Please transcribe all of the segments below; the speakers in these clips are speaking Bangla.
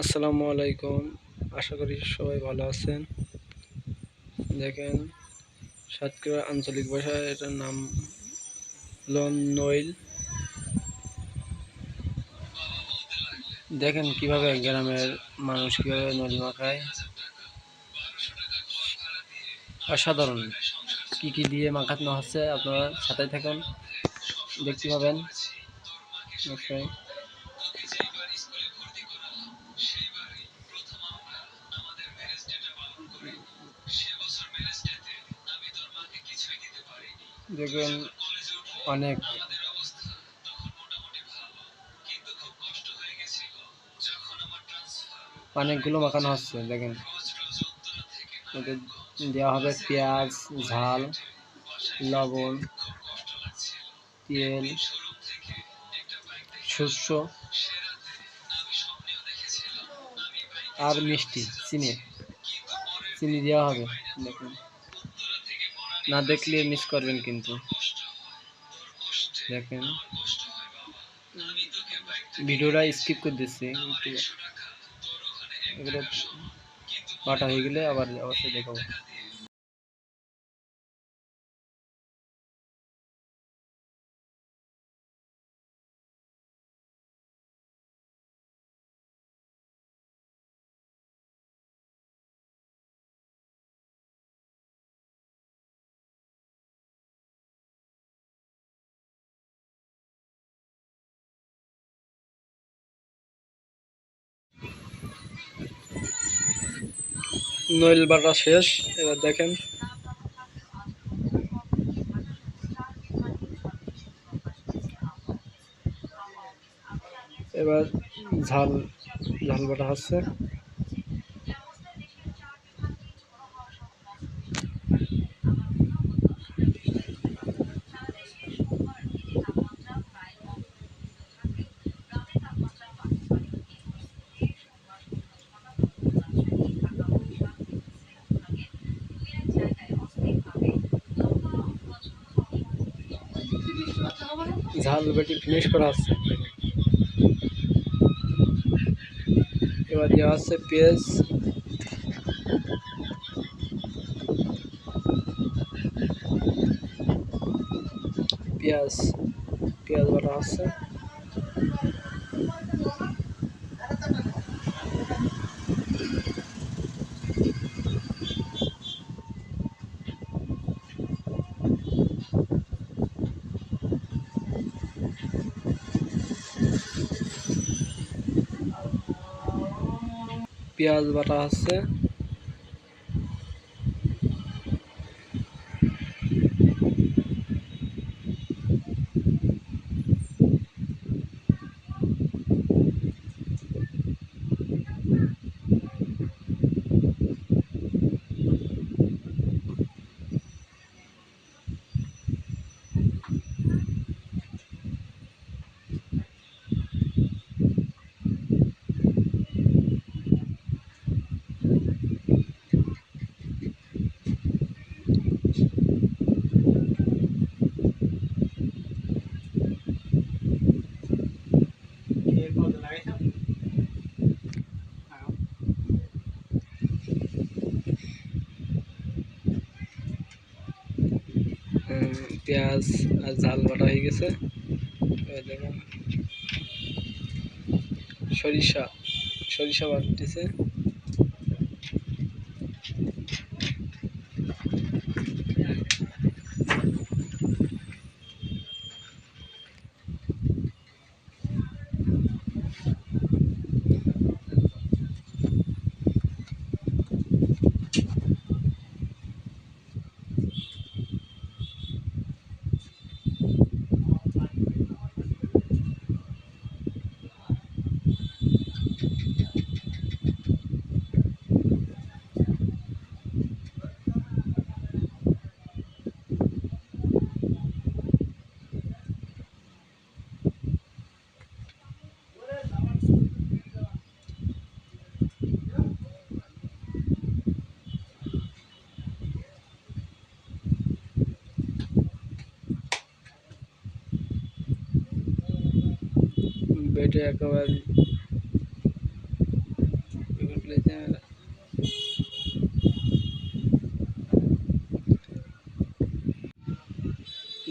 আসসালামু আলাইকুম, আশা করি সবাই ভালো আছেন। দেখেন, সাতক্ষীরা আঞ্চলিক ভাষায় এটার নাম নইল। দেখেন কিভাবে গ্রামের মানুষ কিভাবে নইল মাখায়, অসাধারণ। কি কি দিয়ে মাখানো হচ্ছে আপনারা সাথে থাকুন, দেখতে পাবেন অবশ্যই। দেখবেন অনেকগুলো মাখানো হচ্ছে। দেখেন এতে দেওয়া হবে পেঁয়াজ, ঝাল, লবণ, তেল, শস্য আর মিষ্টি, চিনি দেওয়া হবে। দেখুন, না দেখলে মিস করবেন কিন্তু। দেখেন, ভিডিওটা স্কিপ করে দিচ্ছি, এগুলো বাটা হয়ে গেলে আবার অবশ্যই দেখাবো। নইল বাটা শেষ, এবার দেখেন এবার ঝাল বাটা হচ্ছে। ঝাল বেটে ফিনিশ করা হচ্ছে। এবার দেওয়া হচ্ছে পেঁয়াজ, পেঁয়াজ বাটা হচ্ছে। পেঁয়াজ বাটা হচ্ছে। পেঁয়াজ আর ঝাল বাটা হয়ে গেছে। দেখেন সরিষা বাটতেছে। বেটে একেবারে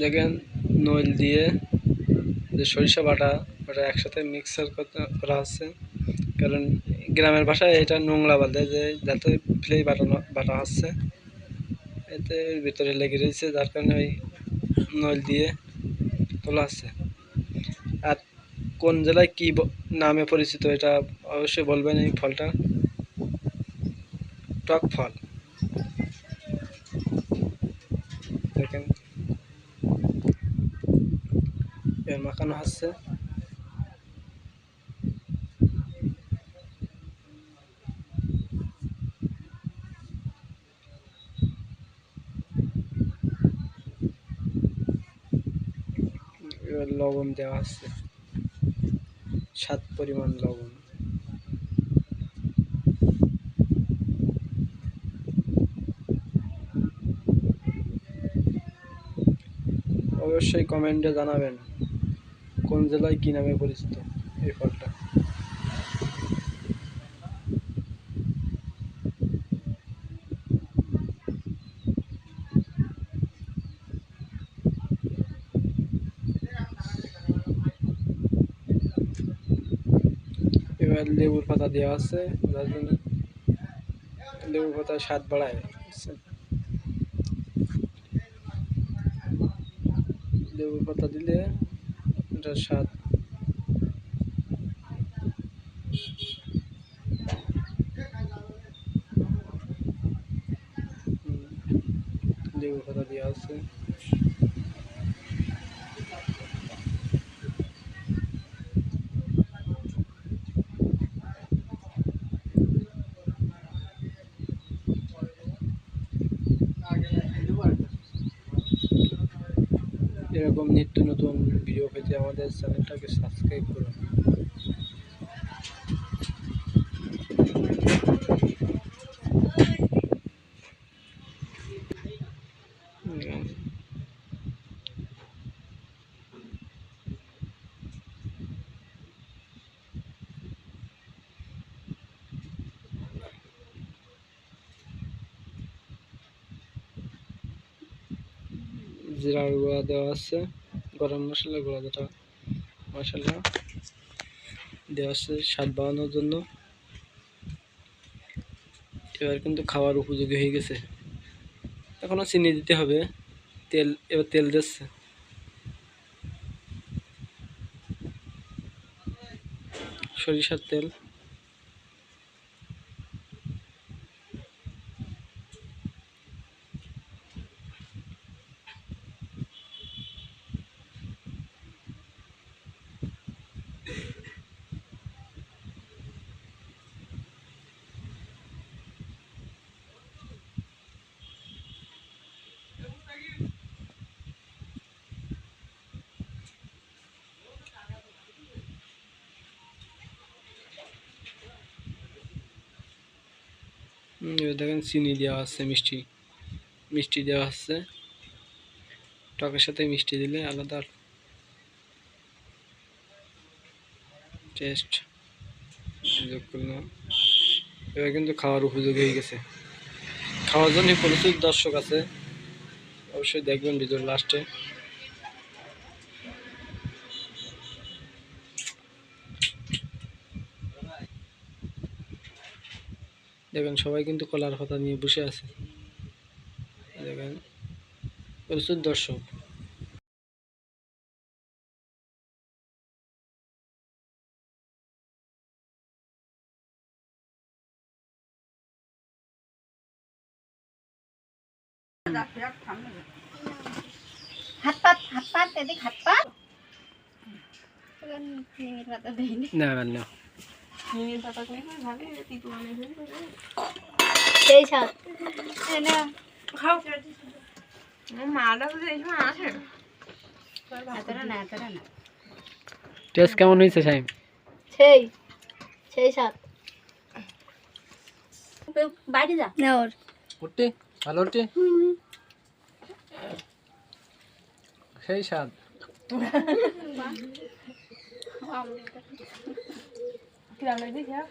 দেখেন নইল দিয়ে যে সরিষা বাটা ওটা একসাথে মিক্সার করা হচ্ছে, কারণ গ্রামের ভাষায় এটা নোংরা বলে, যে যাতে ফ্লেই বাটা হচ্ছে, এতে ভিতরে লেগে রয়েছে, যার কারণে ওই নইল দিয়ে তোলা হচ্ছে। আর কোন জেলায় কি নামে পরিচিত এটা অবশ্যই বলবেন। এই ফলটা টক ফল, দেখেন এর মাখানো হচ্ছে। এবার লবণ দেওয়া হচ্ছে, স্বাদ পরিমাণ লবণ। অবশ্যই কমেন্টে জানাবেন কোন জেলায় কি নামে পরিচিত এই ফলটা। এবার লেবুর পাতা দেওয়া আছে, যার জন্য লেবুর পাতা স্বাদ বাড়ায়, বুঝছেন? লেবুর পাতা দিলে এটার স্বাদ লেবুর পাতা দেওয়া আছে। এরকম নিত্য নতুন ভিডিও পেতে আমাদের চ্যানেলটাকে সাবস্ক্রাইব করুন। জিরার গুঁড়া দেওয়া আছে, গরম মশলা গুঁড়া যেটা মশলা দেওয়া আছে স্বাদ বাড়ানোর জন্য। এবার কিন্তু খাওয়ার উপযোগী হয়ে গেছে, এখনো চিনি দিতে হবে। এবার তেল দিচ্ছে, সরিষার তেল। এবার দেখেন চিনি দেওয়া আছে, মিষ্টি দেওয়া আছে। টকের সাথে মিষ্টি দিলে আলাদা টেস্ট যোগ করলাম। এবার কিন্তু খাওয়ার উপযোগী হয়ে গেছে। খাওয়ার জন্য প্রচুর দর্শক আছে, অবশ্যই দেখবেন ভিডিওর লাস্টে। দেখেন সবাই কিন্তু কলার পাতা নিয়ে বসে আছে, দেখেন প্রচুর দর্শক। হাত পাত এদিক হাত পাত না না সেই সাথ খাও মাটা বুঝে এই সময় আসে এতটা না টেস্ট কেমন হয়েছে সাইম? সেই সেই সাথ বাইরে যা না ওর উঠতে ভালো উঠতে সেই স্বাদ। কিরাম লাগছে খেয়া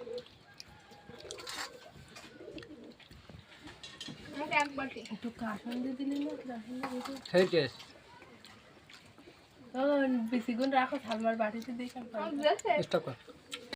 একটু কাশন দিয়ে দিলি না কাশন সেই টেস্ট বেশিক্ষণ রাখো থালমার বাটিতে দিয়ে স্টপ কর